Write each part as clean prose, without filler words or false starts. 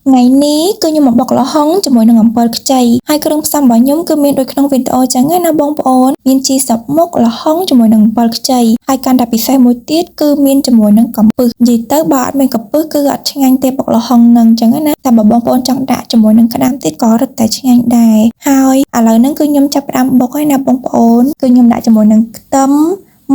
ថ្ងៃនេះគឺខ្ញុំមកបុកល្ហុងជាមួយនឹងអំពិលខ្ចីហើយគ្រឿងផ្សំរបស់ខ្ញុំគឺមានដូចក្នុងវីដេអូចឹងណាបងប្អូនមានជីសមុខល្ហុងជាមួយនឹងអំពិលខ្ចីហើយកាន់តែពិសេសមួយទៀតគឺមានជាមួយនឹងកំពឹសនិយាយទៅបើអត់មានកំពឹសគឺអត់ឆ្ងាញ់ទេបុកល្ហុងនឹងចឹងណាតែបើបងប្អូនចង់ដាក់ជាមួយនឹងក្តាមទៀតក៏រឹតតែឆ្ងាញ់ដែរហើយឥឡូវហ្នឹងគឺខ្ញុំចាប់ផ្ដើមបុកហើយណាបងប្អូនគឺខ្ញុំដាក់ជាមួយនឹងខ្ទឹម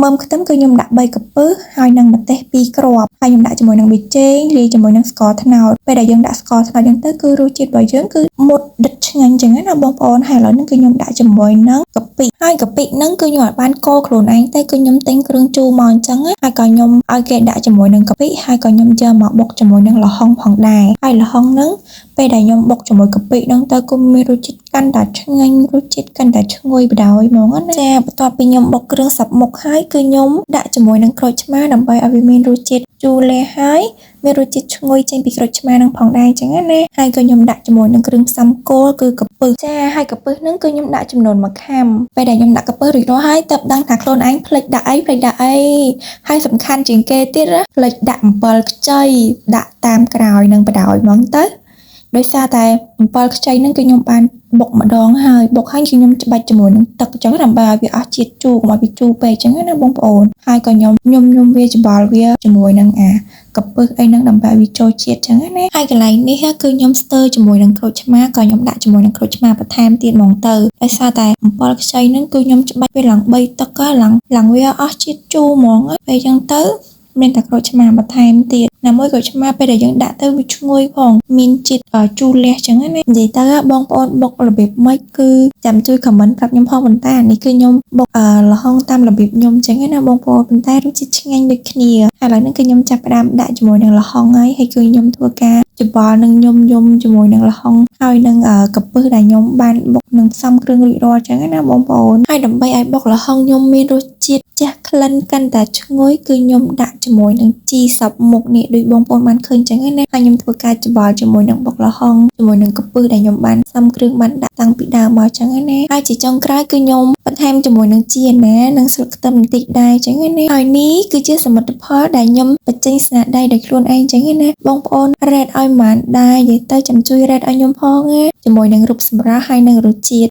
មើមខ្ទឹមគឺខ្ញុំដាក់3កំពឹសហើយនឹងម្ទេស2គ្រាប់ហើយខ្ញុំដាក់ជាមួយនឹងប៊ីចេងលាយជាមួយនឹងស្ករត្នោតពេលដែលយើងដាក់ស្ករត្នោតហ្នឹងទៅគឺរសជាតិរបស់យើងគឺមុតដិតឆ្ងាញ់ចឹងណាបងប្អូនហើយឥឡូវហ្នឹងគឺខ្ញុំដាក់ជាមួយនឹងកាពិហើយកាពិហ្នឹងគឺខ្ញុំអត់បានកូរខ្លួនឯងទេគឺខ្ញុំទិញគ្រឿងជូរមកអញ្ចឹងហើយក៏ខ្ញុំឲ្យគេដាក់ជាមួយនឹងកាពិហើយក៏ខ្ញុំយកមកបុកជាមួយនឹងល្ហុងផងដែរហើយល្ហុងហ្នឹងពេលដែលខ្ញុំបុកជាមួយកាពិហ្នឹងទៅគឺមានរសជាតិកាន់តែឆ្ងាញ់រសជាតិកាន់តែឈ្ងុយបដ ாய் ហ្មងណាចាបន្ទាប់ពីខ្ញុំបុកគ្រឿងសព្វមុខហើយគឺខ្ញុំដាក់ជាមួយនឹងក្រូចឆ្មាដើម្បីឲ្យវាមានរសជាតិជូរលះហើយមានរសជាតិឈ្ងុយចេញពីក្រូចឆ្មានឹងផងដែរអញ្ចឹងណាហើយក៏ខ្ញុំដាក់ជាមួយនឹងគ្រឿងផ្សំគោលគឺកាពឹសចាហើយកាពឹសហ្នឹងគឺខ្ញុំដាក់ចំនួន1ខាំពេលដែលខ្ញុំដាក់កាពឹសរួចរាល់ហើយទើបដឹងថាខ្លួនឯងភ្លេចដាក់អីហើយសំខាន់ជាងគេទៀតណាភ្លេចដាក់អំពិលខ្ចីដាក់តាមក្រោយនឹងបដ ாய் ហ្មងទៅដោយសារតែអំពិលខ្ចីហ្នឹងគឺខ្ញុំបានបុកម្ដងហើយបុកហើយគឺខ្ញុំច្បាច់ជាមួយនឹងទឹកអញ្ចឹងដើម្បីឲ្យវាអស់ជាតិជូរកុំឲ្យវាជូរពេកអញ្ចឹងណាបងប្អូនហើយក៏ខ្ញុំវាច្បល់វាជាមួយនឹងកាពឹសអីហ្នឹងដើម្បីឲ្យវាចូលជាតិអញ្ចឹងណាហើយកន្លែងនេះគឺខ្ញុំស្ទើរជាមួយនឹងក្រូចឆ្មាក៏ខ្ញុំដាក់ជាមួយនឹងក្រូចឆ្មាបន្ថែមទៀតហ្មងទៅដោយសារតែអំពិលខ្ចីហ្នឹងគឺខ្ញុំច្បាច់វាឡើង3ទឹកឡើងវាអស់ជាតិជូរហ្មងពេលអញ្ចឹងទៅមានតែក្រូចឆ្មាបន្ថែមទៀតណាមួយក្រូចឆ្មាពេលដែលយើងដាក់ទៅវាឈ្ងុយផងមានជាតិជូរលះចឹងណានិយាយទៅបងប្អូនបុករបៀបម៉េចគឺចាំជួយខមមិនប្រាប់ខ្ញុំផងប៉ុន្តែនេះគឺខ្ញុំបុកល្ហុងតាមរបៀបខ្ញុំចឹងណាបងប្អូនប៉ុន្តែរសជាតិឆ្ងាញ់ដូចគ្នាហើយឥឡូវនេះគឺខ្ញុំចាប់ផ្ដើមដាក់ជាមួយនឹងល្ហុងហើយគឺខ្ញុំធ្វើការច្បល់នឹងញុំជាមួយនឹងល្ហុងហើយនឹងកាពឹសដែលខ្ញុំបានបុកនឹងផ្សំគ្រឿងរួចរាល់ចឹងណាបងប្អូនហើយដើម្បីឲ្យបុកល្ហុងខ្ញុំមានរសជាតិចាស់ក្លិនកាន់តែឈ្ងុយគឺខ្ញុំដាក់ជាមួយនឹងជីសព្វមុខនេះដូចបងប្អូនបានឃើញចឹងណាហើយខ្ញុំធ្វើការច្បល់ជាមួយនឹងបុកល្ហុងជាមួយនឹងកាពឹសដែលខ្ញុំបានផ្សំគ្រឿងបានដាក់តាំងពីដើមមកចឹងណាហើយជាចុងក្រោយគឺខ្ញុំបន្ថែមជាមួយនឹងជីណានិងស្លឹកខ្ទឹមបន្តិចដែរចឹងណាហើយនេះគឺជាសមិទ្ធផលដែលខ្ញុំបញ្ចេញស្នាដៃដោយខ្លួនឯងចឹងណាបងប្អូនរ៉េតឲ្យប៉ុន្មានដែរនិយាយទៅចាំជួយរ៉េតឲ្យខ្ញុំផងណាជាមួយនឹងរូបសម្រស់ហើយនឹងរសជាតិ